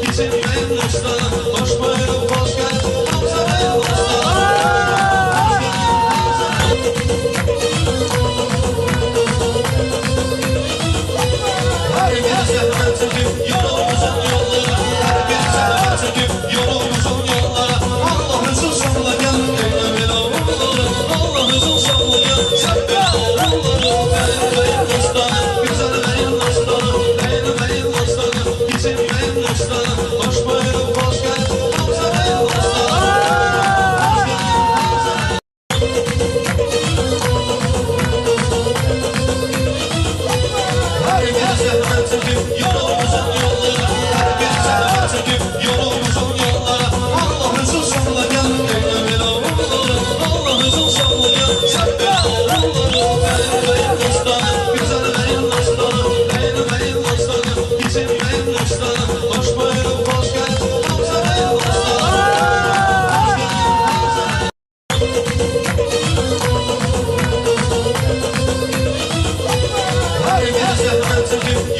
bizim en dostlarım. Hoş buyurun, hoş geldin, Hamza en dostlarım. Herkese hemen çekip yolumuzun yollara. Herkese hemen çekip yolumuzun yollara. Allah'ımızın sonuna gel, eyleme oğulları. Allah'ımızın sonuna gel, sen de oğulları. Benim dostlarım, güzel benim dostlarım. Benim dostlarım, bizim benim dostlarım. Hoş buyurun, hoş geldin, Hamza benim dostlarım. Herkese hemen çekip yolumuzun yollara. Herkese hemen çekip yolumuzun yollara. Allah'ımızın sonuna gel, eyleme oğulları. Allah'ımızın sonuna gel, sen de oğulları. Benim dostlarım, güzel benim dostlarım. Benim dostlarım, bizim benim dostlarım. Hoş buyurun, hoş geldin, Hamza benim dostlarım. Herkese hemen çekip